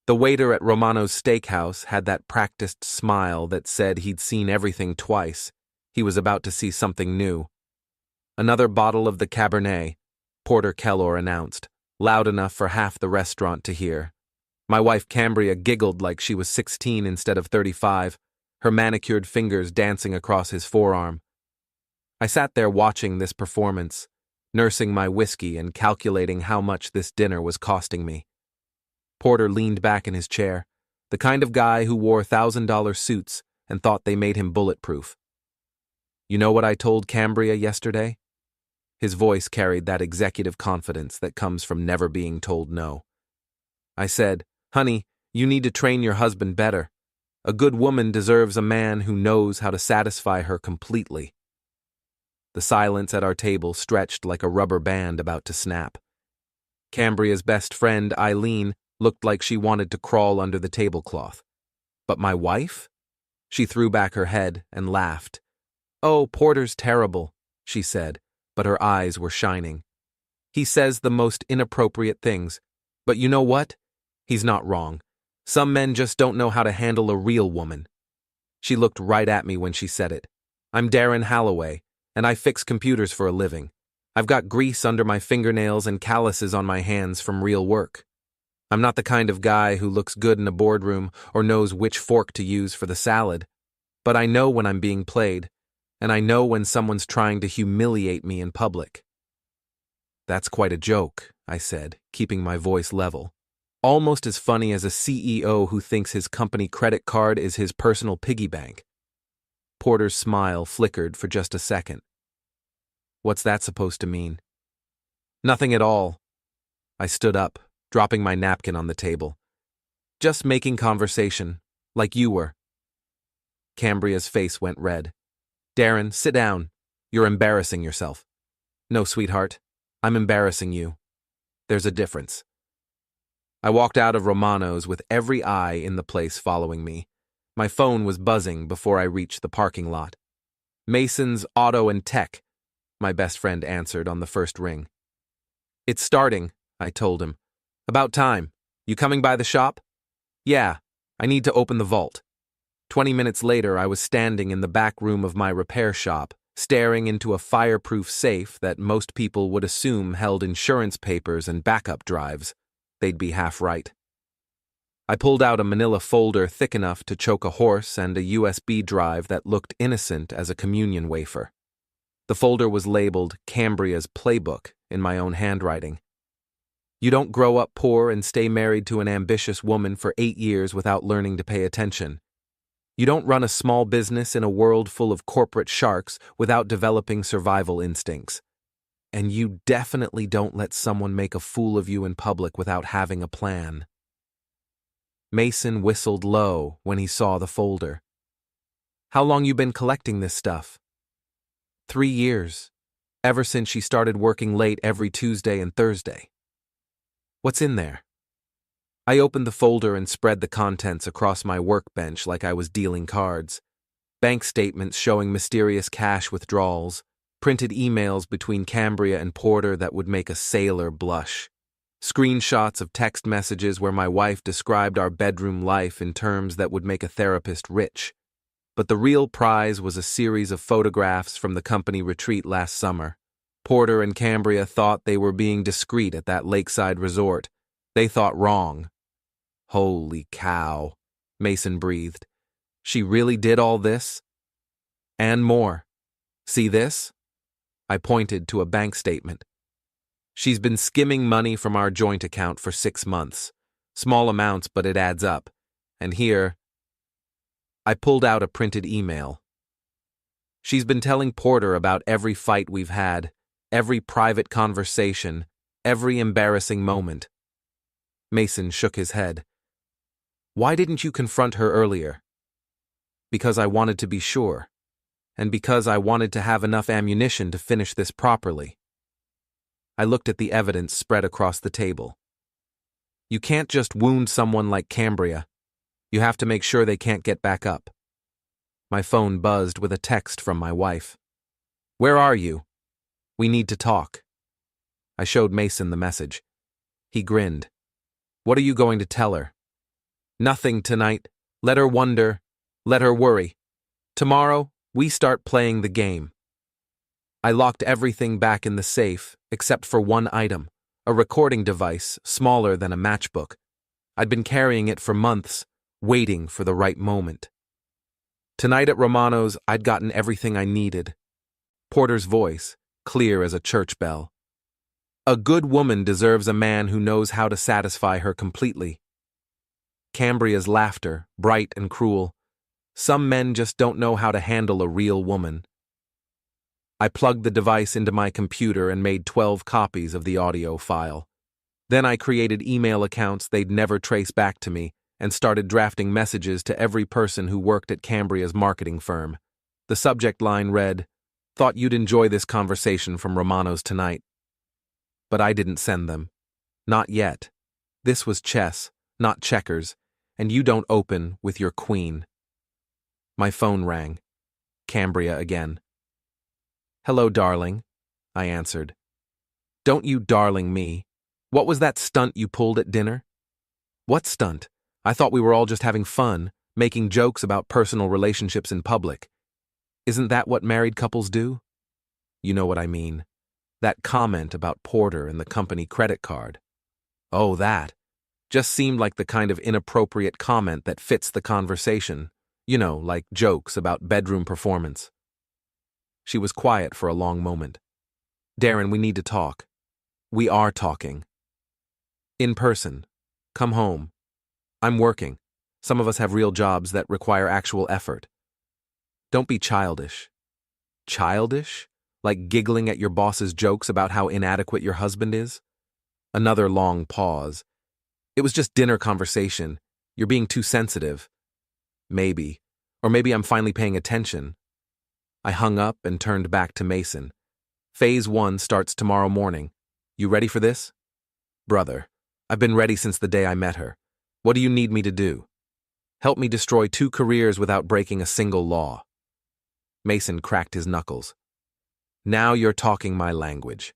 The waiter at Romano's steakhouse had that practiced smile that said he'd seen everything twice. He was about to see something new. "Another bottle of the Cabernet," Porter Kellor announced, loud enough for half the restaurant to hear. My wife Cambria giggled like she was 16 instead of 35, her manicured fingers dancing across his forearm. I sat there watching this performance, nursing my whiskey and calculating how much this dinner was costing me. Porter leaned back in his chair, the kind of guy who wore $1,000 suits and thought they made him bulletproof. "You know what I told Cambria yesterday?" His voice carried that executive confidence that comes from never being told no. I said, "Honey, you need to train your husband better. A good woman deserves a man who knows how to satisfy her completely." The silence at our table stretched like a rubber band about to snap. Cambria's best friend, Eileen, looked like she wanted to crawl under the tablecloth. But my wife? She threw back her head and laughed. "Oh, Porter's terrible," she said, but her eyes were shining. "He says the most inappropriate things. But you know what? He's not wrong. Some men just don't know how to handle a real woman." She looked right at me when she said it. "I'm Darren Halloway, and I fix computers for a living. I've got grease under my fingernails and calluses on my hands from real work. I'm not the kind of guy who looks good in a boardroom or knows which fork to use for the salad. But I know when I'm being played, and I know when someone's trying to humiliate me in public." "That's quite a joke," I said, keeping my voice level. "Almost as funny as a CEO who thinks his company credit card is his personal piggy bank." Porter's smile flickered for just a second. "What's that supposed to mean?" "Nothing at all." I stood up, dropping my napkin on the table. "Just making conversation, like you were." Cambria's face went red. "Darren, sit down. You're embarrassing yourself." "No, sweetheart. I'm embarrassing you. There's a difference." I walked out of Romano's with every eye in the place following me. My phone was buzzing before I reached the parking lot. "Mason's Auto and Tech," my best friend answered on the first ring. "It's starting," I told him. "About time. You coming by the shop?" "Yeah, I need to open the vault." 20 minutes later, I was standing in the back room of my repair shop, staring into a fireproof safe that most people would assume held insurance papers and backup drives. They'd be half right. I pulled out a manila folder thick enough to choke a horse and a USB drive that looked innocent as a communion wafer. The folder was labeled Cambria's Playbook in my own handwriting. "You don't grow up poor and stay married to an ambitious woman for 8 years without learning to pay attention. You don't run a small business in a world full of corporate sharks without developing survival instincts. And you definitely don't let someone make a fool of you in public without having a plan." Mason whistled low when he saw the folder. "How long you been collecting this stuff?" 3 years. Ever since she started working late every Tuesday and Thursday." "What's in there?" I opened the folder and spread the contents across my workbench like I was dealing cards. Bank statements showing mysterious cash withdrawals, printed emails between Cambria and Porter that would make a sailor blush, screenshots of text messages where my wife described our bedroom life in terms that would make a therapist rich. But the real prize was a series of photographs from the company retreat last summer. Porter and Cambria thought they were being discreet at that lakeside resort. They thought wrong. "Holy cow," Mason breathed. "She really did all this?" "And more. See this?" I pointed to a bank statement. "She's been skimming money from our joint account for 6 months. Small amounts, but it adds up. And here..." I pulled out a printed email. "She's been telling Porter about every fight we've had, every private conversation, every embarrassing moment." Mason shook his head. "Why didn't you confront her earlier?" "Because I wanted to be sure. And because I wanted to have enough ammunition to finish this properly." I looked at the evidence spread across the table. "You can't just wound someone like Cambria. You have to make sure they can't get back up." My phone buzzed with a text from my wife. "Where are you? We need to talk." I showed Mason the message. He grinned. "What are you going to tell her?" Nothing tonight. Let her wonder. Let her worry. Tomorrow, we start playing the game. I locked everything back in the safe, except for one item, a recording device smaller than a matchbook. I'd been carrying it for months, waiting for the right moment. Tonight at Romano's, I'd gotten everything I needed. Porter's voice, clear as a church bell. A good woman deserves a man who knows how to satisfy her completely. Cambria's laughter, bright and cruel. Some men just don't know how to handle a real woman. I plugged the device into my computer and made 12 copies of the audio file. Then I created email accounts they'd never trace back to me and started drafting messages to every person who worked at Cambria's marketing firm. The subject line read, "Thought you'd enjoy this conversation from Romano's tonight." But I didn't send them. Not yet. This was chess, not checkers, and you don't open with your queen. My phone rang. Cambria again. "Hello, darling," I answered. "Don't you darling me. What was that stunt you pulled at dinner?" "What stunt? I thought we were all just having fun, making jokes about personal relationships in public. Isn't that what married couples do?" "You know what I mean. That comment about Porter and the company credit card." "Oh, that. Just seemed like the kind of inappropriate comment that fits the conversation. You know, like jokes about bedroom performance." She was quiet for a long moment. "Darren, we need to talk." "We are talking." "In person. Come home. I'm working. Some of us have real jobs that require actual effort." "Don't be childish." "Childish? Like giggling at your boss's jokes about how inadequate your husband is?" Another long pause. "It was just dinner conversation. You're being too sensitive." "Maybe. Or maybe I'm finally paying attention." I hung up and turned back to Mason. "Phase 1 starts tomorrow morning. You ready for this?" "Brother, I've been ready since the day I met her. What do you need me to do?" "Help me destroy 2 careers without breaking a single law." Mason cracked his knuckles. "Now you're talking my language."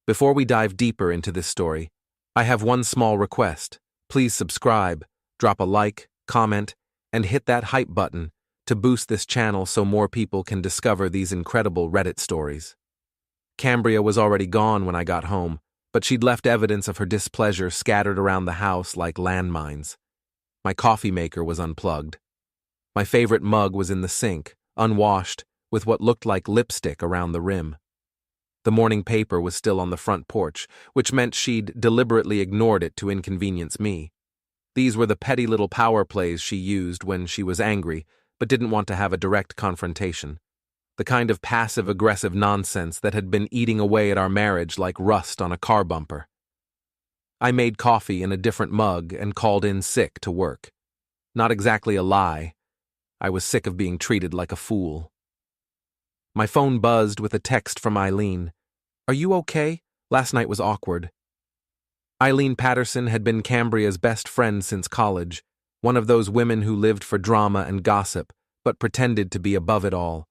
Before we dive deeper into this story, I have one small request. Please subscribe, drop a like, comment, and hit that hype button to boost this channel so more people can discover these incredible Reddit stories. Cambria was already gone when I got home, but she'd left evidence of her displeasure scattered around the house like landmines. My coffee maker was unplugged. My favorite mug was in the sink, unwashed, with what looked like lipstick around the rim. The morning paper was still on the front porch, which meant she'd deliberately ignored it to inconvenience me. These were the petty little power plays she used when she was angry, but didn't want to have a direct confrontation. The kind of passive-aggressive nonsense that had been eating away at our marriage like rust on a car bumper. I made coffee in a different mug and called in sick to work. Not exactly a lie. I was sick of being treated like a fool. My phone buzzed with a text from Eileen. "Are you okay? Last night was awkward." Eileen Patterson had been Cambria's best friend since college, one of those women who lived for drama and gossip, but pretended to be above it all.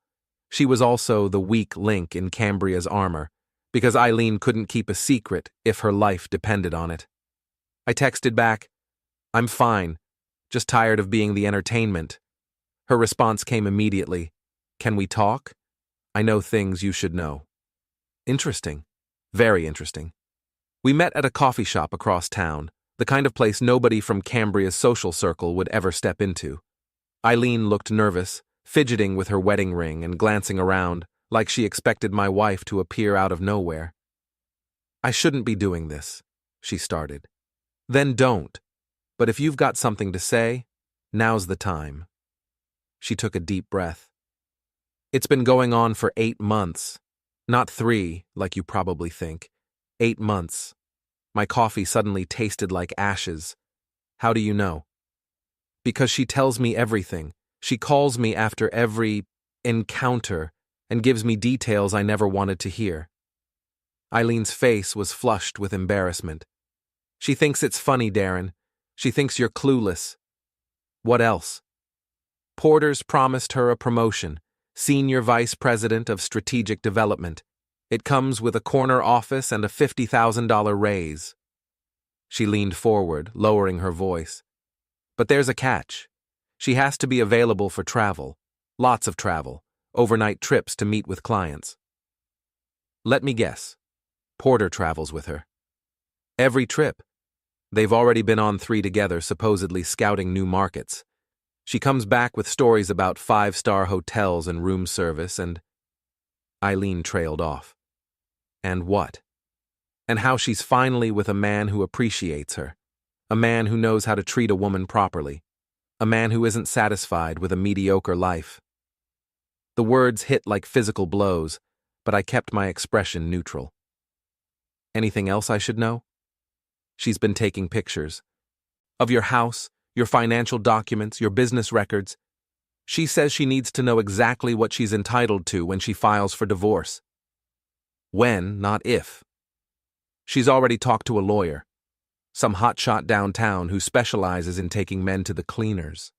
She was also the weak link in Cambria's armor, because Eileen couldn't keep a secret if her life depended on it. I texted back, "I'm fine, just tired of being the entertainment." Her response came immediately, "Can we talk? I know things you should know." Interesting. Very interesting. We met at a coffee shop across town, the kind of place nobody from Cambria's social circle would ever step into. Eileen looked nervous, fidgeting with her wedding ring and glancing around, like she expected my wife to appear out of nowhere. "I shouldn't be doing this," she started. "Then don't. But if you've got something to say, now's the time." She took a deep breath. "It's been going on for 8 months. Not 3, like you probably think. 8 months. My coffee suddenly tasted like ashes. How do you know?" "Because she tells me everything. She calls me after every encounter and gives me details I never wanted to hear." Eileen's face was flushed with embarrassment. "She thinks it's funny, Darren. She thinks you're clueless." "What else?" "Porter's promised her a promotion, Senior Vice President of Strategic Development. It comes with a corner office and a $50,000 raise." She leaned forward, lowering her voice. But there's a catch. She has to be available for travel. Lots of travel. Overnight trips to meet with clients. Let me guess. Porter travels with her. Every trip. They've already been on 3 together, supposedly scouting new markets. She comes back with stories about 5-star hotels and room service and... Eileen trailed off. And what? And how she's finally with a man who appreciates her. A man who knows how to treat a woman properly. A man who isn't satisfied with a mediocre life. The words hit like physical blows, but I kept my expression neutral. Anything else I should know? She's been taking pictures. Of your house, your financial documents, your business records. She says she needs to know exactly what she's entitled to when she files for divorce. When, not if. She's already talked to a lawyer. Some hotshot downtown who specializes in taking men to the cleaners.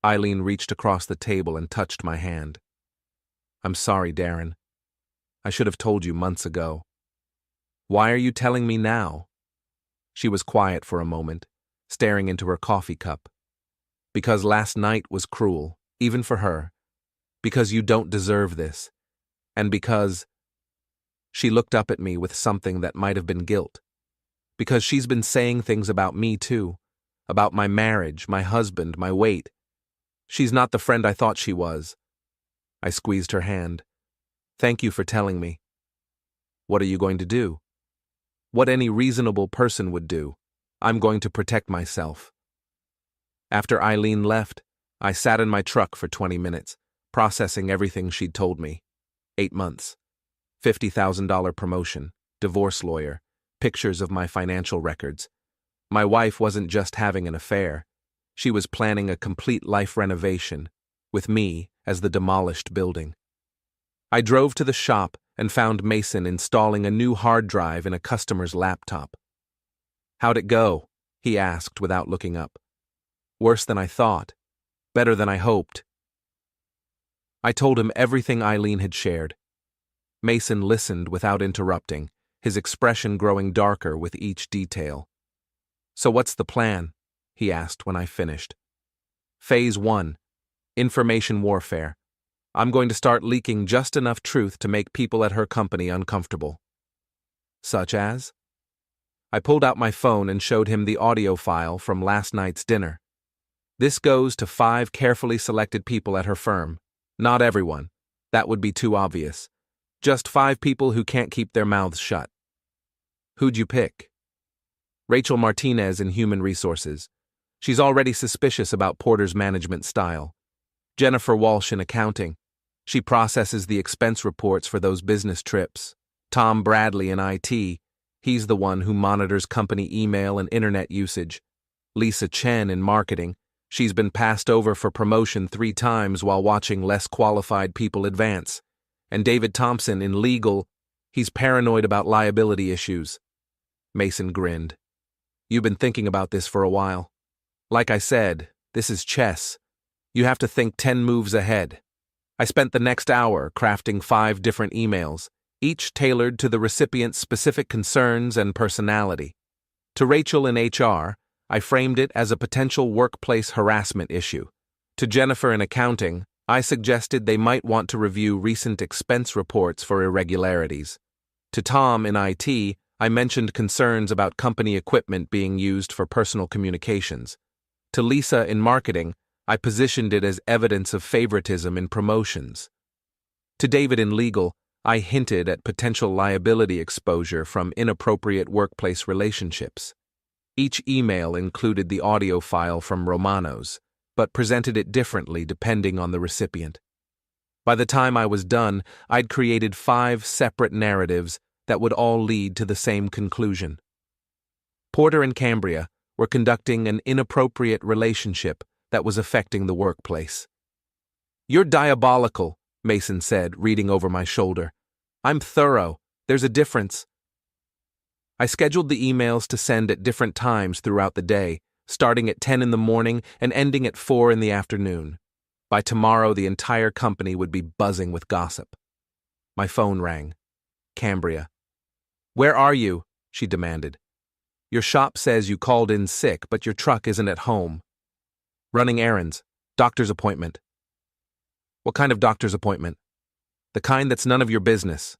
Eileen reached across the table and touched my hand. I'm sorry, Darren. I should have told you months ago. Why are you telling me now? She was quiet for a moment, staring into her coffee cup. Because last night was cruel, even for her. Because you don't deserve this. And because... She looked up at me with something that might have been guilt. Because she's been saying things about me too. About my marriage, my husband, my weight. She's not the friend I thought she was. I squeezed her hand. Thank you for telling me. What are you going to do? What any reasonable person would do. I'm going to protect myself. After Eileen left, I sat in my truck for 20 minutes, processing everything she'd told me. 8 months. $50,000 promotion, divorce lawyer, pictures of my financial records. My wife wasn't just having an affair. She was planning a complete life renovation, with me as the demolished building. I drove to the shop and found Mason installing a new hard drive in a customer's laptop. How'd it go? He asked without looking up. Worse than I thought. Better than I hoped. I told him everything Eileen had shared. Mason listened without interrupting, his expression growing darker with each detail. So what's the plan? He asked when I finished. Phase 1. Information warfare. I'm going to start leaking just enough truth to make people at her company uncomfortable. Such as? I pulled out my phone and showed him the audio file from last night's dinner. This goes to 5 carefully selected people at her firm. Not everyone. That would be too obvious. Just 5 people who can't keep their mouths shut. Who'd you pick? Rachel Martinez in Human Resources. She's already suspicious about Porter's management style. Jennifer Walsh in Accounting. She processes the expense reports for those business trips. Tom Bradley in IT. He's the one who monitors company email and internet usage. Lisa Chen in Marketing. She's been passed over for promotion 3 times while watching less qualified people advance. And David Thompson in Legal. He's paranoid about liability issues. Mason grinned. You've been thinking about this for a while. Like I said, this is chess. You have to think 10 moves ahead. I spent the next hour crafting 5 different emails, each tailored to the recipient's specific concerns and personality. To Rachel in HR, I framed it as a potential workplace harassment issue. To Jennifer in Accounting, I suggested they might want to review recent expense reports for irregularities. To Tom in IT, I mentioned concerns about company equipment being used for personal communications. To Lisa in Marketing, I positioned it as evidence of favoritism in promotions. To David in Legal, I hinted at potential liability exposure from inappropriate workplace relationships. Each email included the audio file from Romano's, but presented it differently depending on the recipient. By the time I was done, I'd created 5 separate narratives that would all lead to the same conclusion. Porter and Cambria were conducting an inappropriate relationship that was affecting the workplace. You're diabolical, Mason said, reading over my shoulder. I'm thorough. There's a difference. I scheduled the emails to send at different times throughout the day, starting at 10 in the morning and ending at 4 in the afternoon. By tomorrow, the entire company would be buzzing with gossip. My phone rang. Cambria. Where are you? She demanded. Your shop says you called in sick, but your truck isn't at home. Running errands. Doctor's appointment. What kind of doctor's appointment? The kind that's none of your business.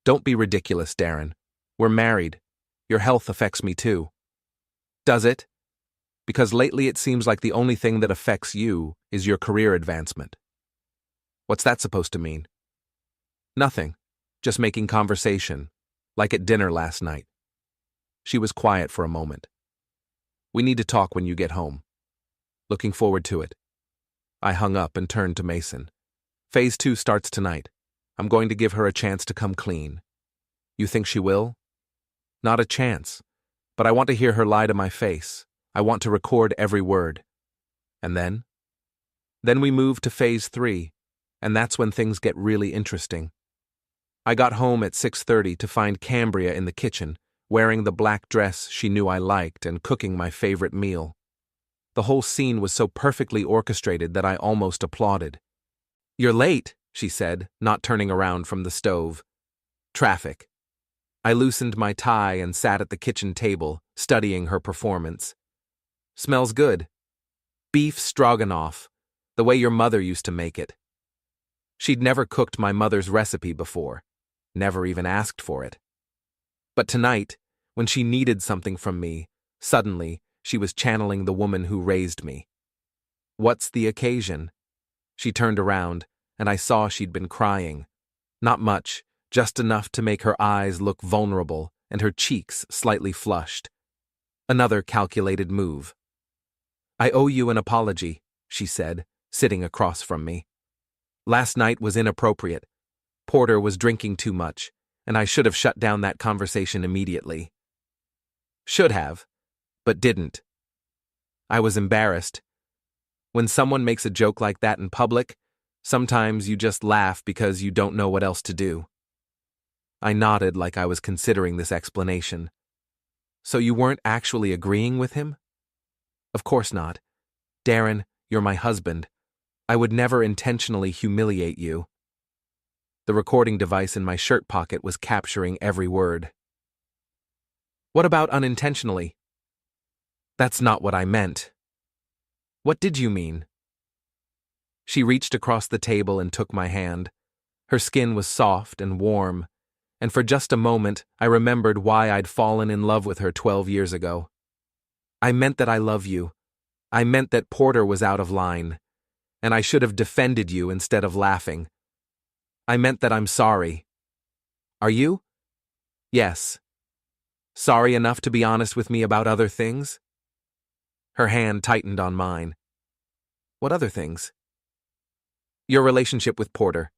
Don't be ridiculous, Darren. We're married. Your health affects me too. Does it? Because lately it seems like the only thing that affects you is your career advancement. What's that supposed to mean? Nothing. Just making conversation, like at dinner last night. She was quiet for a moment. We need to talk when you get home. Looking forward to it. I hung up and turned to Mason. Phase 2 starts tonight. I'm going to give her a chance to come clean. You think she will? Not a chance. But I want to hear her lie to my face. I want to record every word. And then? Then we move to Phase 3, and that's when things get really interesting. I got home at 6:30 to find Cambria in the kitchen, wearing the black dress she knew I liked and cooking my favorite meal. The whole scene was so perfectly orchestrated that I almost applauded. "You're late," she said, not turning around from the stove. "Traffic." I loosened my tie and sat at the kitchen table, studying her performance. "Smells good. Beef stroganoff, the way your mother used to make it." She'd never cooked my mother's recipe before, never even asked for it. But tonight, when she needed something from me, suddenly she was channeling the woman who raised me. "What's the occasion?" She turned around, and I saw she'd been crying. Not much, just enough to make her eyes look vulnerable and her cheeks slightly flushed. Another calculated move. "I owe you an apology," she said, sitting across from me. "Last night was inappropriate. Porter was drinking too much, and I should have shut down that conversation immediately. Should have, but didn't. I was embarrassed. When someone makes a joke like that in public, sometimes you just laugh because you don't know what else to do." I nodded like I was considering this explanation. "So you weren't actually agreeing with him?" "Of course not. Darren, you're my husband. I would never intentionally humiliate you." The recording device in my shirt pocket was capturing every word. "What about unintentionally?" "That's not what I meant." "What did you mean?" She reached across the table and took my hand. Her skin was soft and warm, and for just a moment I remembered why I'd fallen in love with her 12 years ago. "I meant that I love you. I meant that Porter was out of line, and I should have defended you instead of laughing. I meant that I'm sorry." "Are you?" "Yes." "Sorry enough to be honest with me about other things?" Her hand tightened on mine. "What other things?" "Your relationship with Porter."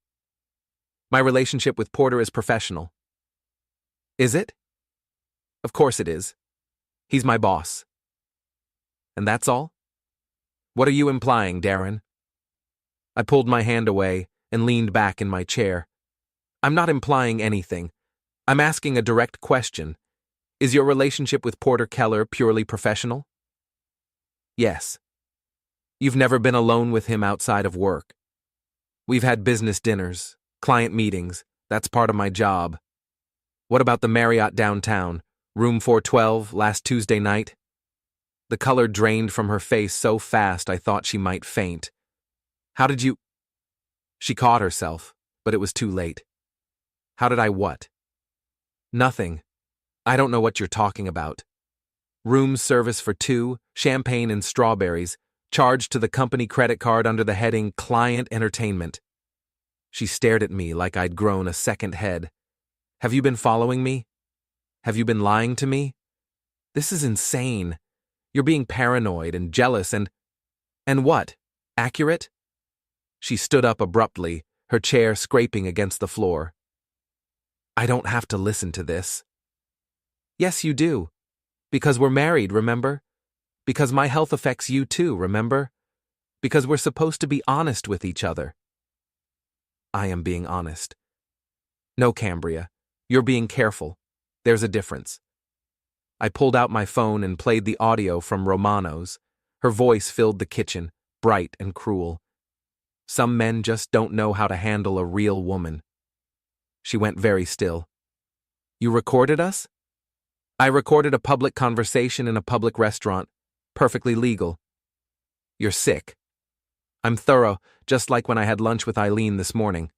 "My relationship with Porter is professional." "Is it?" "Of course it is. He's my boss." "And that's all?" "What are you implying, Darren?" I pulled my hand away and leaned back in my chair. "I'm not implying anything. I'm asking a direct question. Is your relationship with Porter Keller purely professional?" "Yes." "You've never been alone with him outside of work?" "We've had business dinners, client meetings. That's part of my job." "What about the Marriott downtown, room 412, last Tuesday night?" The color drained from her face so fast I thought she might faint. "How did you—" She caught herself, but it was too late. "How did I what?" "Nothing. I don't know what you're talking about. Room service for 2, champagne and strawberries, charged to the company credit card under the heading Client Entertainment." She stared at me like I'd grown a second head. "Have you been following me? Have you been lying to me? This is insane. You're being paranoid and jealous and what? Accurate?" She stood up abruptly, her chair scraping against the floor. "I don't have to listen to this." "Yes, you do. Because we're married, remember? Because my health affects you too, remember? Because we're supposed to be honest with each other." "I am being honest." "No, Cambria. You're being careful. There's a difference." I pulled out my phone and played the audio from Romano's. Her voice filled the kitchen, bright and cruel. "Some men just don't know how to handle a real woman." She went very still. "You recorded us?" I recorded a public conversation in a public restaurant. Perfectly legal. You're sick. I'm thorough, just like when I had lunch with Eileen this morning.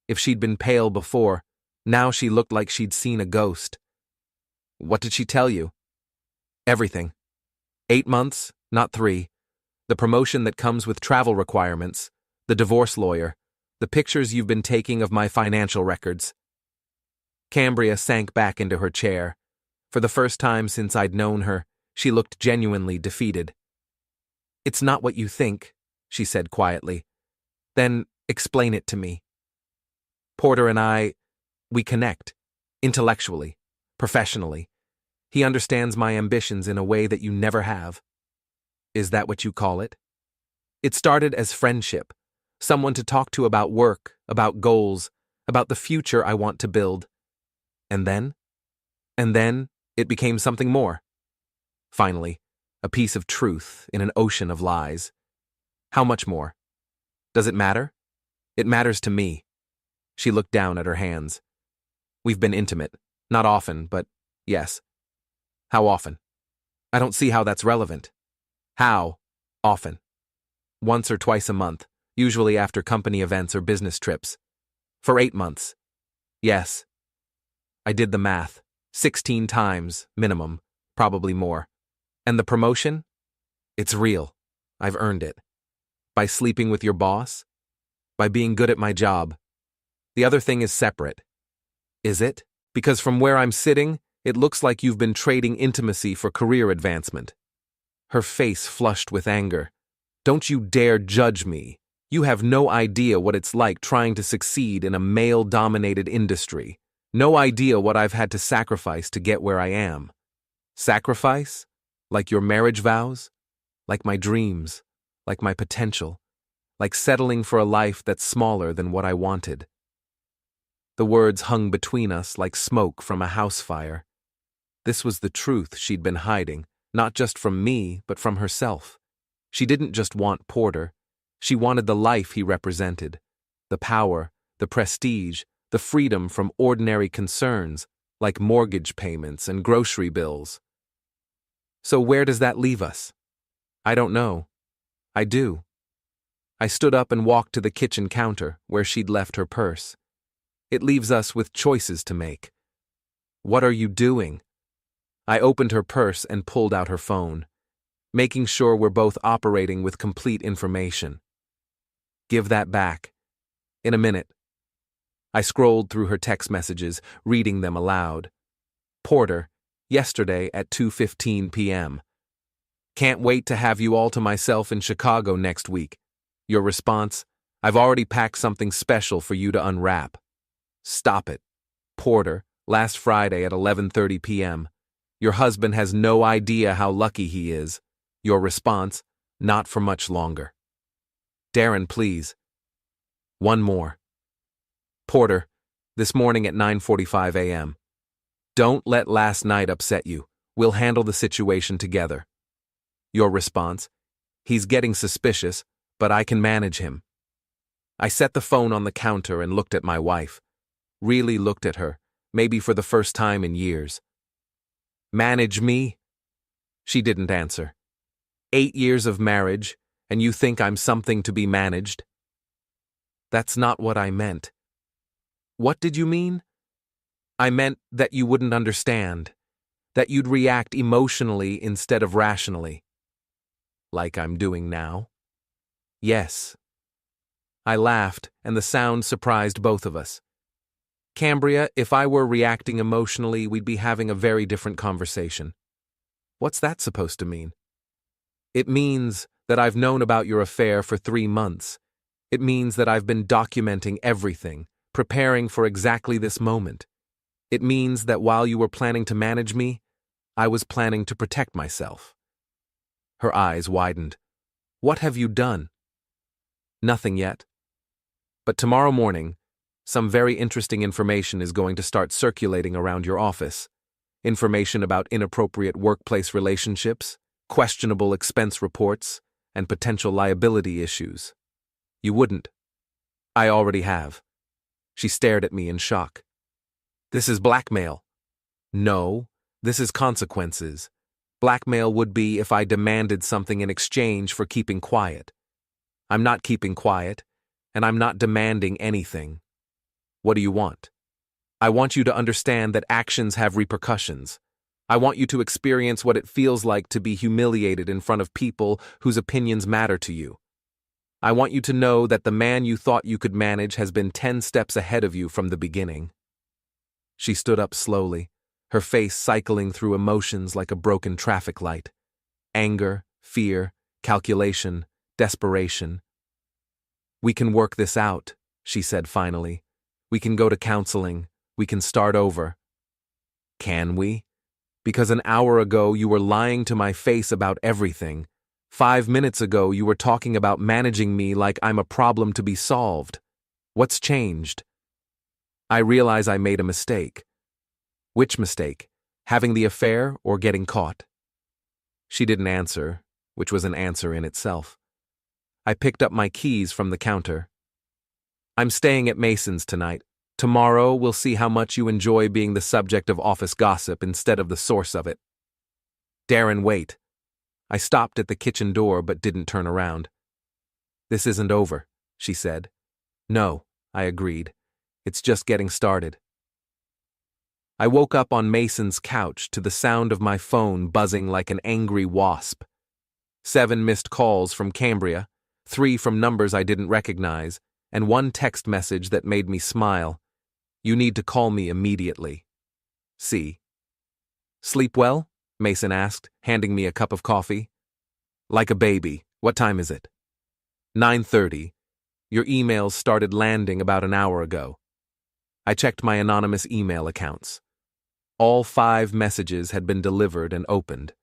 If she'd been pale before, now she looked like she'd seen a ghost. What did she tell you? Everything. 8 months, not 3. The promotion that comes with travel requirements, the divorce lawyer, the pictures you've been taking of my financial records. Cambria sank back into her chair. For the first time since I'd known her, she looked genuinely defeated. It's not what you think, she said quietly. Then explain it to me. Porter and we connect, intellectually, professionally. He understands my ambitions in a way that you never have. Is that what you call it? It started as friendship, someone to talk to about work, about goals, about the future I want to build. And then it became something more. Finally, a piece of truth in an ocean of lies. How much more? Does it matter? It matters to me. She looked down at her hands. We've been intimate, not often, but yes. How often? I don't see how that's relevant. How often? Once or twice a month, usually after company events or business trips. For 8 months. Yes. I did the math. 16 times, minimum, probably more. And the promotion? It's real. I've earned it. By sleeping with your boss? By being good at my job. The other thing is separate. Is it? Because from where I'm sitting, it looks like you've been trading intimacy for career advancement. Her face flushed with anger. Don't you dare judge me. You have no idea what it's like trying to succeed in a male-dominated industry. No idea what I've had to sacrifice to get where I am. Sacrifice? Like your marriage vows? Like my dreams? Like my potential? Like settling for a life that's smaller than what I wanted? The words hung between us like smoke from a house fire. This was the truth she'd been hiding, not just from me, but from herself. She didn't just want Porter. She wanted the life he represented. The power, the prestige, the freedom from ordinary concerns, like mortgage payments and grocery bills. So where does that leave us? I don't know. I do. I stood up and walked to the kitchen counter, where she'd left her purse. It leaves us with choices to make. What are you doing? I opened her purse and pulled out her phone, making sure we're both operating with complete information. Give that back. In a minute. I scrolled through her text messages, reading them aloud. Porter, yesterday at 2:15 p.m. Can't wait to have you all to myself in Chicago next week. Your response, I've already packed something special for you to unwrap. Stop it. Porter, last Friday at 11:30 p.m. Your husband has no idea how lucky he is. Your response, not for much longer. Darren, please. One more. Porter, this morning at 9:45 a.m. Don't let last night upset you. We'll handle the situation together. Your response, he's getting suspicious, but I can manage him. I set the phone on the counter and looked at my wife. Really looked at her, maybe for the first time in years. Manage me? She didn't answer. 8 years of marriage, and you think I'm something to be managed? That's not what I meant. What did you mean? I meant that you wouldn't understand, that you'd react emotionally instead of rationally. Like I'm doing now? Yes. I laughed, and the sound surprised both of us. Cambria, if I were reacting emotionally, we'd be having a very different conversation. What's that supposed to mean? It means that I've known about your affair for 3 months. It means that I've been documenting everything, preparing for exactly this moment. It means that while you were planning to manage me, I was planning to protect myself. Her eyes widened. What have you done? Nothing yet. But tomorrow morning, some very interesting information is going to start circulating around your office. Information about inappropriate workplace relationships, questionable expense reports, and potential liability issues. You wouldn't. I already have. She stared at me in shock. This is blackmail. No, This is consequences. Blackmail would be if I demanded something in exchange for keeping quiet. I'm not keeping quiet, and I'm not demanding anything. What do you want? I want you to understand that actions have repercussions. I want you to experience what it feels like to be humiliated in front of people whose opinions matter to you. I want you to know that the man you thought you could manage has been 10 steps ahead of you from the beginning. She stood up slowly, her face cycling through emotions like a broken traffic light. Anger, fear, calculation, desperation. We can work this out, she said finally. We can go to counseling. We can start over. Can we? Because an hour ago you were lying to my face about everything. 5 minutes ago you were talking about managing me like I'm a problem to be solved. What's changed? I realize I made a mistake. Which mistake? Having the affair or getting caught? She didn't answer, which was an answer in itself. I picked up my keys from the counter. I'm staying at Mason's tonight. Tomorrow we'll see how much you enjoy being the subject of office gossip instead of the source of it. Darren, wait. I stopped at the kitchen door but didn't turn around. This isn't over, she said. No, I agreed. It's just getting started. I woke up on Mason's couch to the sound of my phone buzzing like an angry wasp. 7 missed calls from Cambria, 3 from numbers I didn't recognize, and 1 text message that made me smile. You need to call me immediately. C. Sleep well? Mason asked, handing me a cup of coffee. Like a baby. What time is it? 9:30. Your emails started landing about an hour ago. I checked my anonymous email accounts. All 5 messages had been delivered and opened.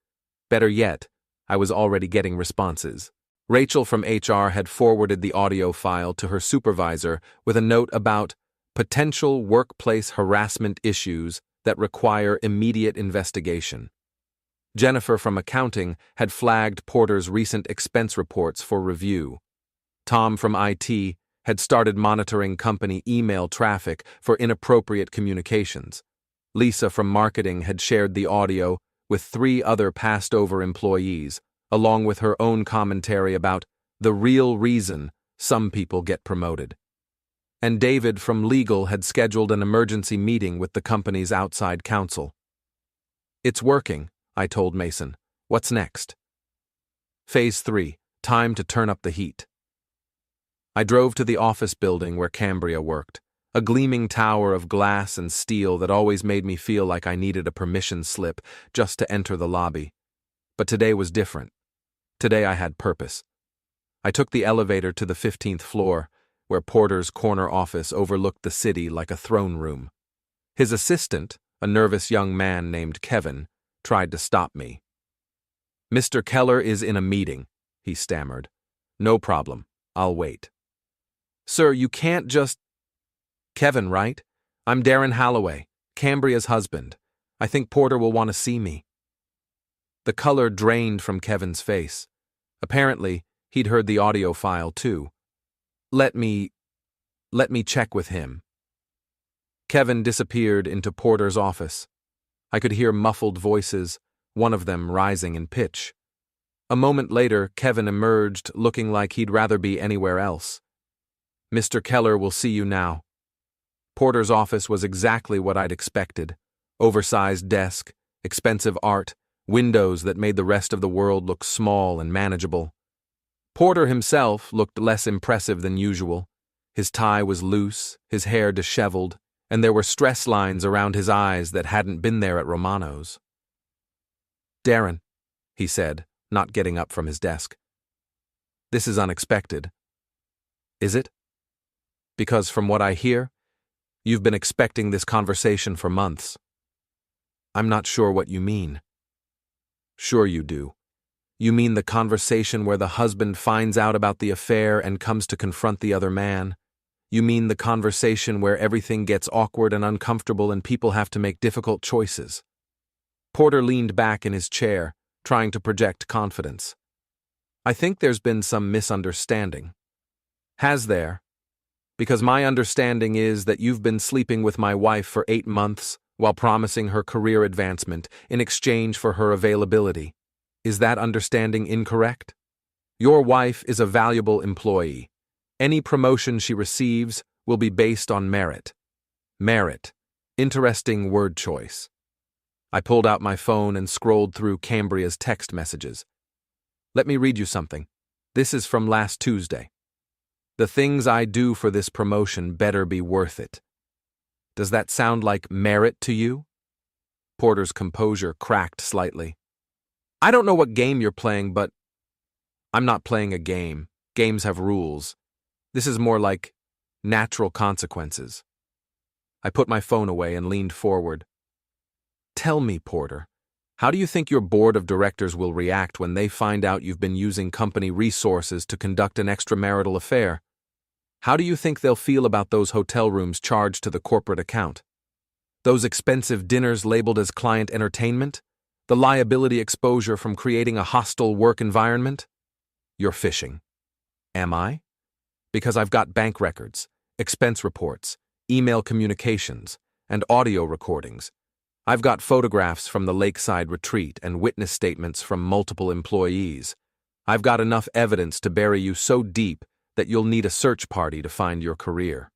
Better yet, I was already getting responses. Rachel from HR had forwarded the audio file to her supervisor with a note about potential workplace harassment issues that require immediate investigation. Jennifer from accounting had flagged Porter's recent expense reports for review. Tom from IT had started monitoring company email traffic for inappropriate communications. Lisa from marketing had shared the audio with 3 other passed-over employees, along with her own commentary about the real reason some people get promoted. And David from legal had scheduled an emergency meeting with the company's outside counsel. It's working, I told Mason. What's next? Phase 3, time to turn up the heat. I drove to the office building where Cambria worked, a gleaming tower of glass and steel that always made me feel like I needed a permission slip just to enter the lobby. But today was different. Today I had purpose. I took the elevator to the 15th floor, where Porter's corner office overlooked the city like a throne room. His assistant, a nervous young man named Kevin, tried to stop me. Mr. Keller is in a meeting, he stammered. No problem, I'll wait. Sir, you can't just... Kevin, right? I'm Darren Holloway, Cambria's husband. I think Porter will want to see me. The color drained from Kevin's face. Apparently, he'd heard the audio file too. Let me check with him. Kevin disappeared into Porter's office. I could hear muffled voices, one of them rising in pitch. A moment later, Kevin emerged looking like he'd rather be anywhere else. Mr. Keller will see you now. Porter's office was exactly what I'd expected. Oversized desk, expensive art, windows that made the rest of the world look small and manageable. Porter himself looked less impressive than usual. His tie was loose, his hair disheveled, and there were stress lines around his eyes that hadn't been there at Romano's. Darren, he said, not getting up from his desk. This is unexpected. Is it? Because from what I hear, you've been expecting this conversation for months. I'm not sure what you mean. Sure you do. You mean the conversation where the husband finds out about the affair and comes to confront the other man? You mean the conversation where everything gets awkward and uncomfortable and people have to make difficult choices? Porter leaned back in his chair, trying to project confidence. I think there's been some misunderstanding. Has there? Because my understanding is that you've been sleeping with my wife for 8 months, while promising her career advancement in exchange for her availability. Is that understanding incorrect? Your wife is a valuable employee. Any promotion she receives will be based on merit. Merit. Interesting word choice. I pulled out my phone and scrolled through Cambria's text messages. Let me read you something. This is from last Tuesday. The things I do for this promotion better be worth it. Does that sound like merit to you? Porter's composure cracked slightly. I don't know what game you're playing, but I'm not playing a game. Games have rules. This is more like natural consequences. I put my phone away and leaned forward. Tell me, Porter, how do you think your board of directors will react when they find out you've been using company resources to conduct an extramarital affair? How do you think they'll feel about those hotel rooms charged to the corporate account? Those expensive dinners labeled as client entertainment? The liability exposure from creating a hostile work environment? You're fishing. Am I? Because I've got bank records, expense reports, email communications, and audio recordings. I've got photographs from the lakeside retreat and witness statements from multiple employees. I've got enough evidence to bury you so deep that you'll need a search party to find your career.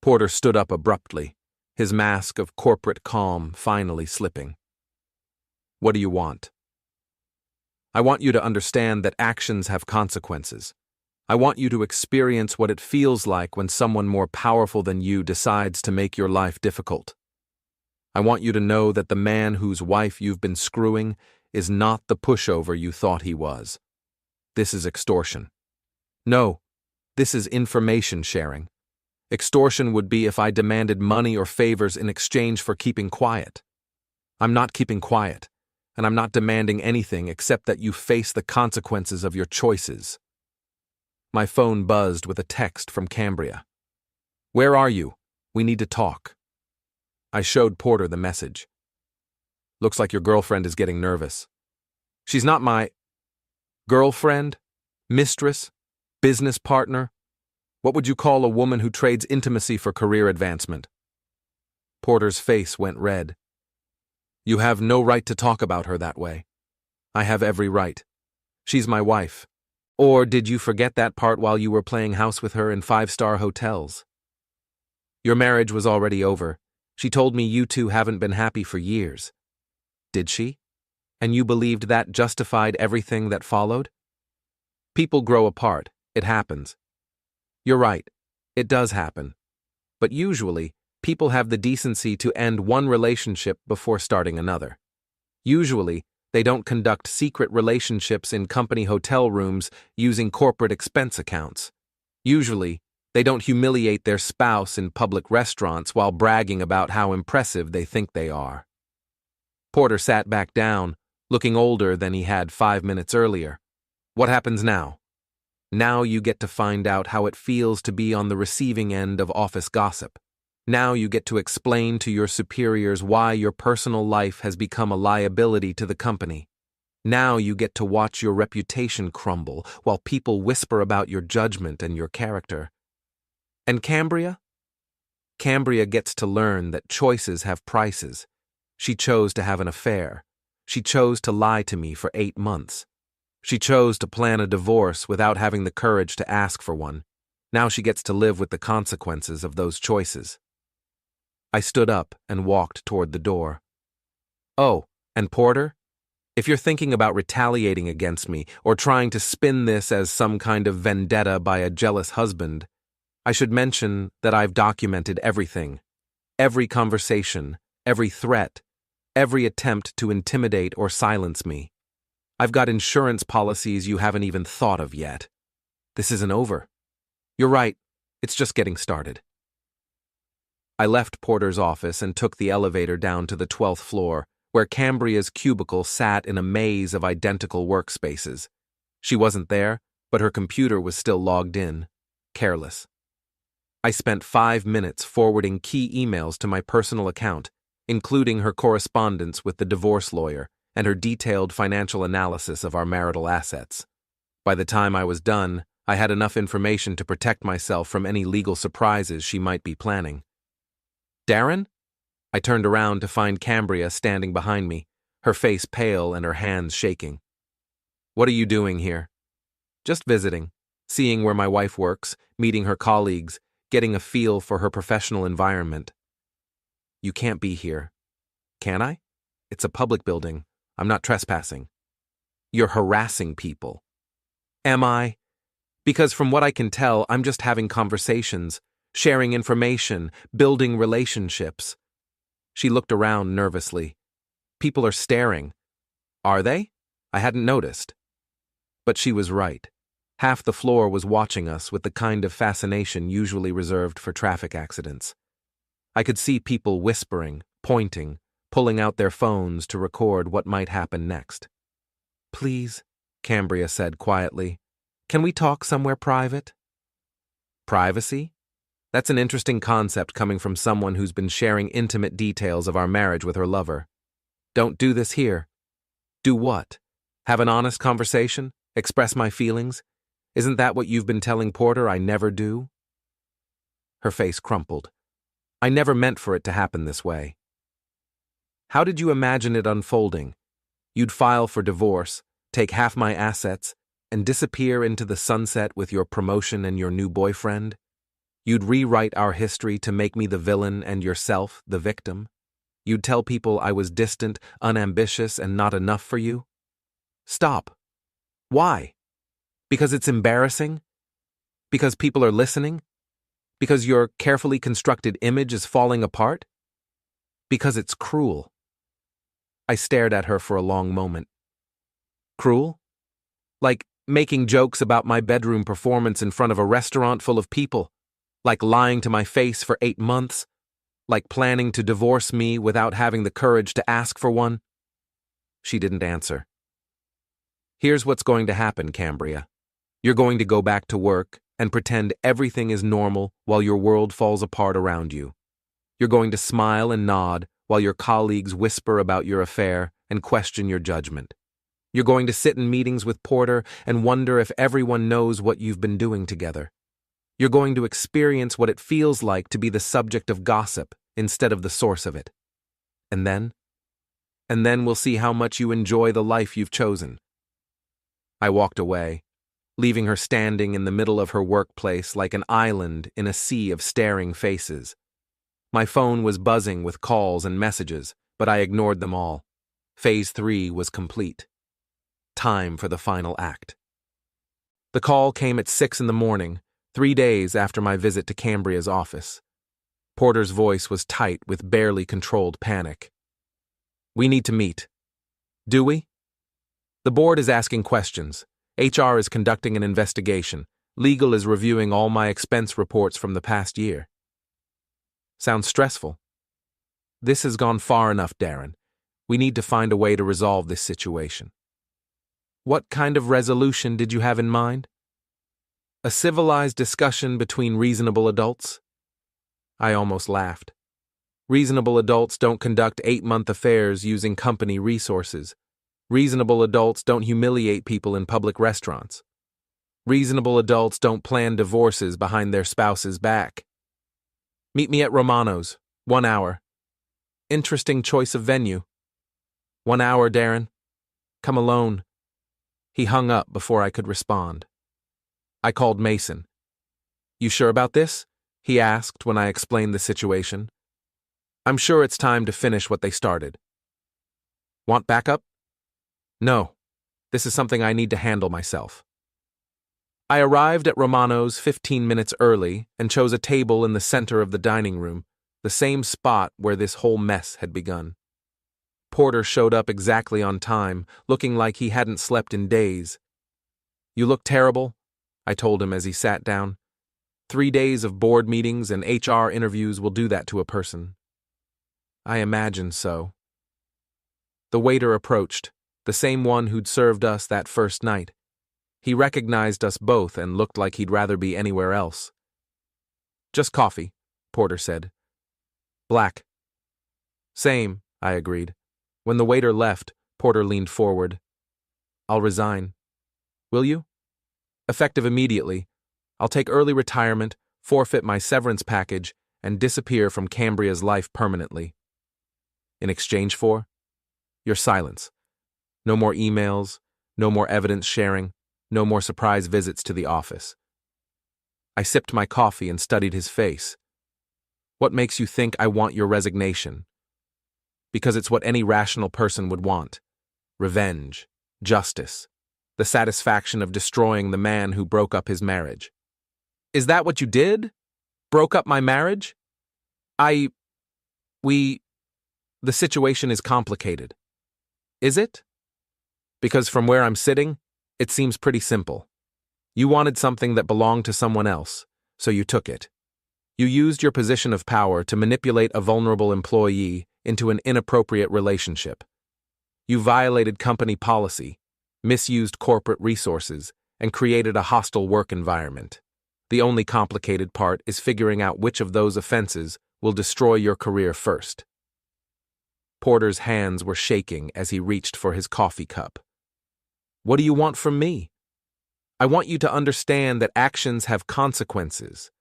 Porter stood up abruptly, his mask of corporate calm finally slipping. What do you want? I want you to understand that actions have consequences. I want you to experience what it feels like when someone more powerful than you decides to make your life difficult. I want you to know that the man whose wife you've been screwing is not the pushover you thought he was. This is extortion. No, this is information sharing. Extortion would be if I demanded money or favors in exchange for keeping quiet. I'm not keeping quiet, and I'm not demanding anything except that you face the consequences of your choices. My phone buzzed with a text from Cambria. Where are you? We need to talk. I showed Porter the message. Looks like your girlfriend is getting nervous. She's not my girlfriend, mistress, business partner. What would you call a woman who trades intimacy for career advancement? Porter's face went red. You have no right to talk about her that way. I have every right. She's my wife. Or did you forget that part while you were playing house with her in five-star hotels? Your marriage was already over. She told me you two haven't been happy for years. Did she? And you believed that justified everything that followed? People grow apart. It happens. You're right. It does happen. But usually, people have the decency to end one relationship before starting another. Usually, they don't conduct secret relationships in company hotel rooms using corporate expense accounts. Usually, they don't humiliate their spouse in public restaurants while bragging about how impressive they think they are. Porter sat back down, looking older than he had 5 minutes earlier. What happens now? Now you get to find out how it feels to be on the receiving end of office gossip. Now you get to explain to your superiors why your personal life has become a liability to the company. Now you get to watch your reputation crumble while people whisper about your judgment and your character. And Cambria? Cambria gets to learn that choices have prices. She chose to have an affair. She chose to lie to me for 8 months. She chose to plan a divorce without having the courage to ask for one. Now she gets to live with the consequences of those choices. I stood up and walked toward the door. Oh, and Porter? If you're thinking about retaliating against me or trying to spin this as some kind of vendetta by a jealous husband, I should mention that I've documented everything. Every conversation, every threat, every attempt to intimidate or silence me. I've got insurance policies you haven't even thought of yet. This isn't over. You're right, it's just getting started. I left Porter's office and took the elevator down to the 12th floor, where Cambria's cubicle sat in a maze of identical workspaces. She wasn't there, but her computer was still logged in, careless. I spent 5 minutes forwarding key emails to my personal account, including her correspondence with the divorce lawyer and her detailed financial analysis of our marital assets. By the time I was done, I had enough information to protect myself from any legal surprises she might be planning. Darren? I turned around to find Cambria standing behind me, her face pale and her hands shaking. "What are you doing here?" "Just visiting, seeing where my wife works, meeting her colleagues, getting a feel for her professional environment." "You can't be here." "Can I? It's a public building. I'm not trespassing." "You're harassing people." "Am I? Because from what I can tell, I'm just having conversations, sharing information, building relationships." She looked around nervously. "People are staring." "Are they? I hadn't noticed." But she was right. Half the floor was watching us with the kind of fascination usually reserved for traffic accidents. I could see people whispering, pointing, pulling out their phones to record what might happen next. "Please," Cambria said quietly, "can we talk somewhere private?" Privacy? That's an interesting concept coming from someone who's been sharing intimate details of our marriage with her lover. Don't do this here. Do what? Have an honest conversation? Express my feelings? Isn't that what you've been telling Porter I never do? Her face crumpled. I never meant for it to happen this way. How did you imagine it unfolding? You'd file for divorce, take half my assets, and disappear into the sunset with your promotion and your new boyfriend? You'd rewrite our history to make me the villain and yourself the victim? You'd tell people I was distant, unambitious, and not enough for you? Stop. Why? Because it's embarrassing? Because people are listening? Because your carefully constructed image is falling apart? Because it's cruel. I stared at her for a long moment. Cruel? Like making jokes about my bedroom performance in front of a restaurant full of people? Like lying to my face for 8 months? Like planning to divorce me without having the courage to ask for one? She didn't answer. Here's what's going to happen, Cambria. You're going to go back to work and pretend everything is normal while your world falls apart around you. You're going to smile and nod while your colleagues whisper about your affair and question your judgment. You're going to sit in meetings with Porter and wonder if everyone knows what you've been doing together. You're going to experience what it feels like to be the subject of gossip instead of the source of it. And then we'll see how much you enjoy the life you've chosen. I walked away, leaving her standing in the middle of her workplace like an island in a sea of staring faces. My phone was buzzing with calls and messages, but I ignored them all. Phase 3 was complete. Time for the final act. The call came at 6 in the morning, 3 days after my visit to Cambria's office. Porter's voice was tight with barely controlled panic. "We need to meet." "Do we?" "The board is asking questions. HR is conducting an investigation. Legal is reviewing all my expense reports from the past year." "Sounds stressful." "This has gone far enough, Darren. We need to find a way to resolve this situation." "What kind of resolution did you have in mind?" "A civilized discussion between reasonable adults." I almost laughed. Reasonable adults don't conduct 8-month affairs using company resources. Reasonable adults don't humiliate people in public restaurants. Reasonable adults don't plan divorces behind their spouse's back. "Meet me at Romano's, 1 hour. Interesting choice of venue." 1 hour, Darren. Come alone." He hung up before I could respond. I called Mason. "You sure about this?" he asked when I explained the situation. "I'm sure it's time to finish what they started." "Want backup?" "No. This is something I need to handle myself." I arrived at Romano's 15 minutes early and chose a table in the center of the dining room, the same spot where this whole mess had begun. Porter showed up exactly on time, looking like he hadn't slept in days. "You look terrible," I told him as he sat down. 3 days of board meetings and HR interviews will do that to a person." "I imagine so." The waiter approached, the same one who'd served us that first night. He recognized us both and looked like he'd rather be anywhere else. "Just coffee," Porter said. "Black." "Same," I agreed. When the waiter left, Porter leaned forward. "I'll resign." "Will you?" "Effective immediately. I'll take early retirement, forfeit my severance package, and disappear from Cambria's life permanently." In exchange for? Your silence. No more emails, no more evidence sharing, no more surprise visits to the office. I sipped my coffee and studied his face. What makes you think I want your resignation? Because it's what any rational person would want. Revenge, justice, the satisfaction of destroying the man who broke up his marriage. Is that what you did? Broke up my marriage? The situation is complicated. Is it? Because from where I'm sitting, it seems pretty simple. You wanted something that belonged to someone else, so you took it. You used your position of power to manipulate a vulnerable employee into an inappropriate relationship. You violated company policy, misused corporate resources, and created a hostile work environment. The only complicated part is figuring out which of those offenses will destroy your career first. Porter's hands were shaking as he reached for his coffee cup. What do you want from me? I want you to understand that actions have consequences.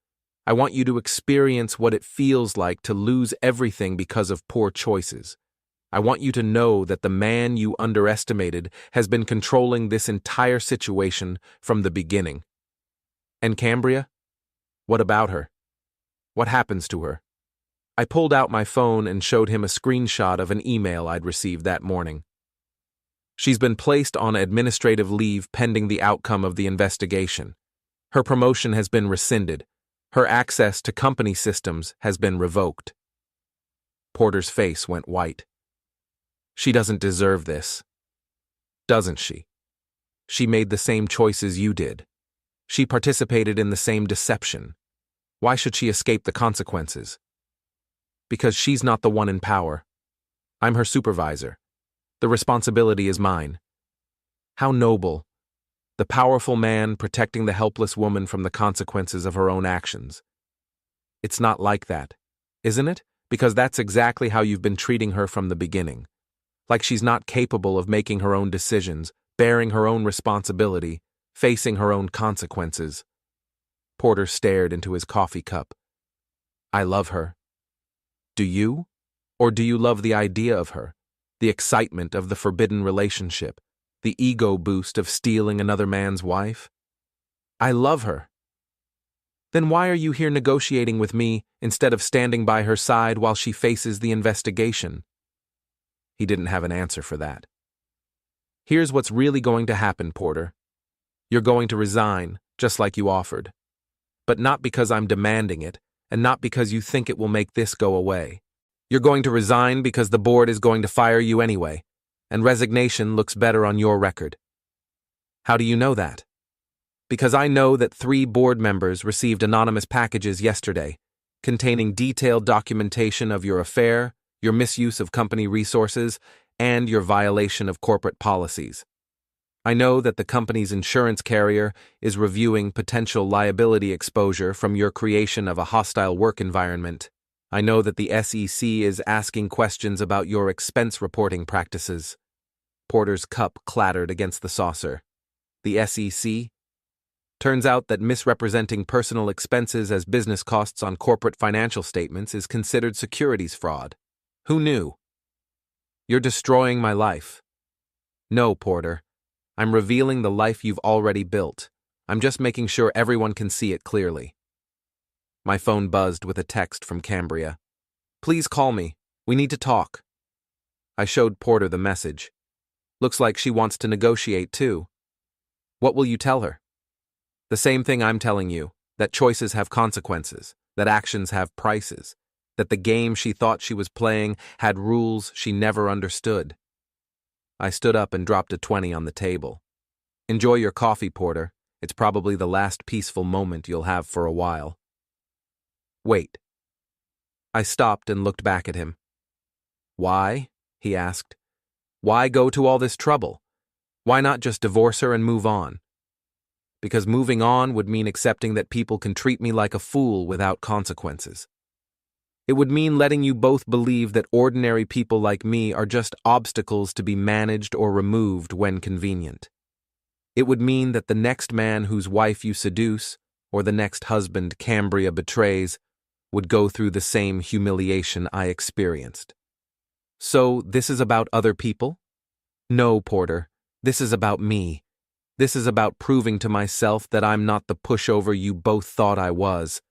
I want you to experience what it feels like to lose everything because of poor choices. I want you to know that the man you underestimated has been controlling this entire situation from the beginning. And Cambria? What about her? What happens to her? I pulled out my phone and showed him a screenshot of an email I'd received that morning. She's been placed on administrative leave pending the outcome of the investigation. Her promotion has been rescinded. Her access to company systems has been revoked. Porter's face went white. She doesn't deserve this. Doesn't she? She made the same choices you did. She participated in the same deception. Why should she escape the consequences? Because she's not the one in power. I'm her supervisor. The responsibility is mine. How noble. The powerful man protecting the helpless woman from the consequences of her own actions. It's not like that, isn't it? Because that's exactly how you've been treating her from the beginning. Like she's not capable of making her own decisions, bearing her own responsibility, facing her own consequences. Porter stared into his coffee cup. I love her. Do you? Or do you love the idea of her? The excitement of the forbidden relationship? The ego boost of stealing another man's wife? I love her. Then why are you here negotiating with me instead of standing by her side while she faces the investigation? He didn't have an answer for that. Here's what's really going to happen, Porter. You're going to resign, just like you offered. But not because I'm demanding it, and not because you think it will make this go away. You're going to resign because the board is going to fire you anyway, and resignation looks better on your record. How do you know that? Because I know that 3 board members received anonymous packages yesterday, containing detailed documentation of your affair, your misuse of company resources, and your violation of corporate policies. I know that the company's insurance carrier is reviewing potential liability exposure from your creation of a hostile work environment. I know that the SEC is asking questions about your expense reporting practices. Porter's cup clattered against the saucer. The SEC? Turns out that misrepresenting personal expenses as business costs on corporate financial statements is considered securities fraud. Who knew? You're destroying my life. No, Porter. I'm revealing the life you've already built. I'm just making sure everyone can see it clearly. My phone buzzed with a text from Cambria. Please call me. We need to talk. I showed Porter the message. Looks like she wants to negotiate too. What will you tell her? The same thing I'm telling you, that choices have consequences, that actions have prices, that the game she thought she was playing had rules she never understood. I stood up and dropped a 20 on the table. Enjoy your coffee, Porter. It's probably the last peaceful moment you'll have for a while. Wait. I stopped and looked back at him. Why? He asked. Why go to all this trouble? Why not just divorce her and move on? Because moving on would mean accepting that people can treat me like a fool without consequences. It would mean letting you both believe that ordinary people like me are just obstacles to be managed or removed when convenient. It would mean that the next man whose wife you seduce, or the next husband Cambria betrays, would go through the same humiliation I experienced. So, this is about other people? No, Porter. This is about me. This is about proving to myself that I'm not the pushover you both thought I was.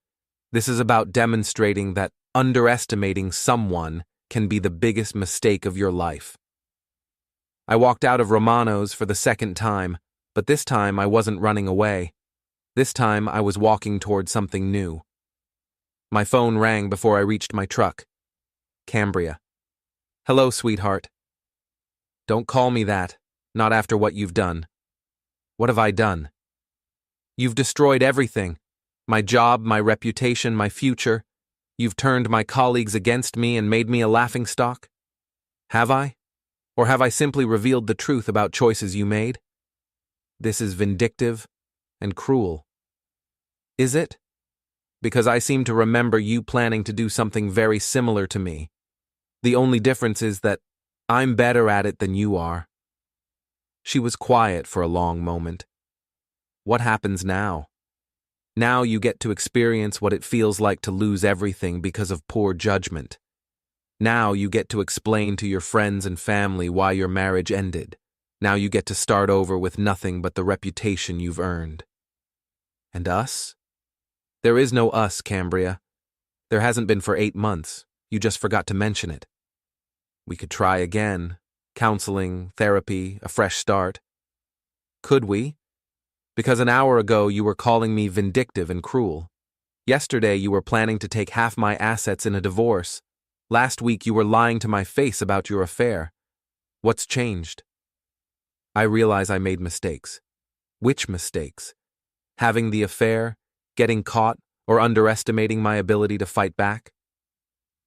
This is about demonstrating that underestimating someone can be the biggest mistake of your life. I walked out of Romano's for the second time, but this time I wasn't running away. This time I was walking toward something new. My phone rang before I reached my truck. Cambria. Hello, sweetheart. Don't call me that, not after what you've done. What have I done? You've destroyed everything. My job, my reputation, my future. You've turned my colleagues against me and made me a laughingstock. Have I? Or have I simply revealed the truth about choices you made? This is vindictive and cruel. Is it? Because I seem to remember you planning to do something very similar to me. The only difference is that I'm better at it than you are. She was quiet for a long moment. What happens now? Now you get to experience what it feels like to lose everything because of poor judgment. Now you get to explain to your friends and family why your marriage ended. Now you get to start over with nothing but the reputation you've earned. And us? There is no us, Cambria. There hasn't been for 8 months. You just forgot to mention it. We could try again. Counseling, therapy, a fresh start. Could we? Because an hour ago you were calling me vindictive and cruel. Yesterday you were planning to take half my assets in a divorce. Last week you were lying to my face about your affair. What's changed? I realize I made mistakes. Which mistakes? Having the affair, getting caught, or underestimating my ability to fight back?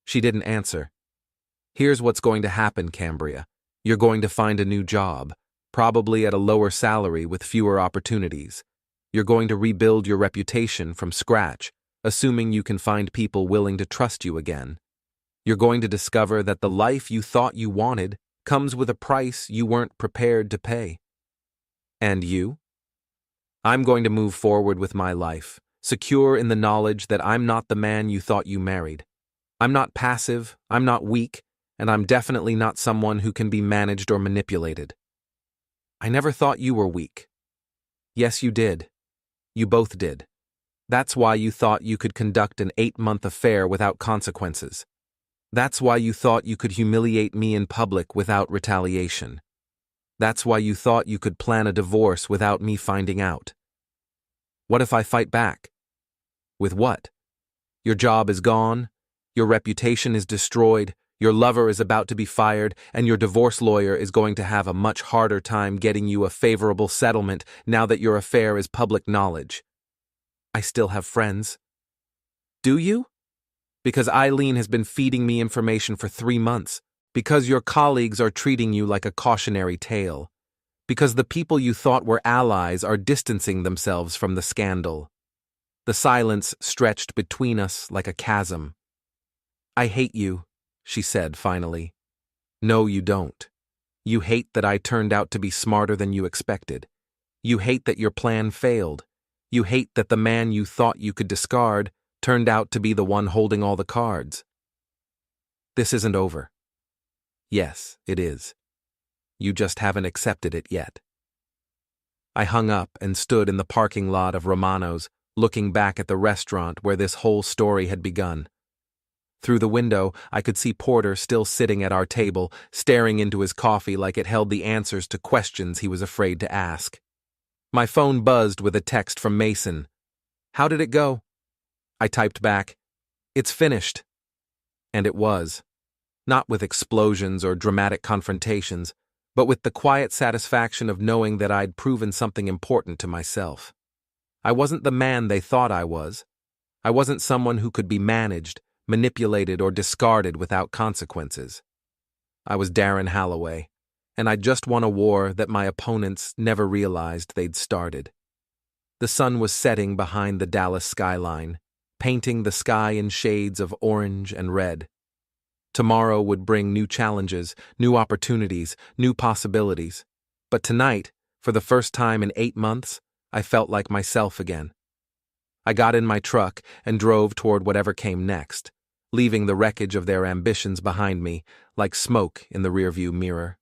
She didn't answer. Here's what's going to happen, Cambria. You're going to find a new job, probably at a lower salary with fewer opportunities. You're going to rebuild your reputation from scratch, assuming you can find people willing to trust you again. You're going to discover that the life you thought you wanted comes with a price you weren't prepared to pay. And you? I'm going to move forward with my life, secure in the knowledge that I'm not the man you thought you married. I'm not passive, I'm not weak, and I'm definitely not someone who can be managed or manipulated. I never thought you were weak. Yes, you did. You both did. That's why you thought you could conduct an 8-month affair without consequences. That's why you thought you could humiliate me in public without retaliation. That's why you thought you could plan a divorce without me finding out. What if I fight back? With what? Your job is gone, your reputation is destroyed, your lover is about to be fired, and your divorce lawyer is going to have a much harder time getting you a favorable settlement now that your affair is public knowledge. I still have friends. Do you? Because Eileen has been feeding me information for 3 months. Because your colleagues are treating you like a cautionary tale. Because the people you thought were allies are distancing themselves from the scandal. The silence stretched between us like a chasm. I hate you, she said finally. No, you don't. You hate that I turned out to be smarter than you expected. You hate that your plan failed. You hate that the man you thought you could discard turned out to be the one holding all the cards. This isn't over. Yes, it is. You just haven't accepted it yet. I hung up and stood in the parking lot of Romano's, looking back at the restaurant where this whole story had begun. Through the window, I could see Porter still sitting at our table, staring into his coffee like it held the answers to questions he was afraid to ask. My phone buzzed with a text from Mason. How did it go? I typed back, It's finished. And it was. Not with explosions or dramatic confrontations, but with the quiet satisfaction of knowing that I'd proven something important to myself. I wasn't the man they thought I was. I wasn't someone who could be managed, manipulated, or discarded without consequences. I was Darren Halloway, and I'd just won a war that my opponents never realized they'd started. The sun was setting behind the Dallas skyline, painting the sky in shades of orange and red. Tomorrow would bring new challenges, new opportunities, new possibilities. But tonight, for the first time in 8 months, I felt like myself again. I got in my truck and drove toward whatever came next, leaving the wreckage of their ambitions behind me, like smoke in the rearview mirror.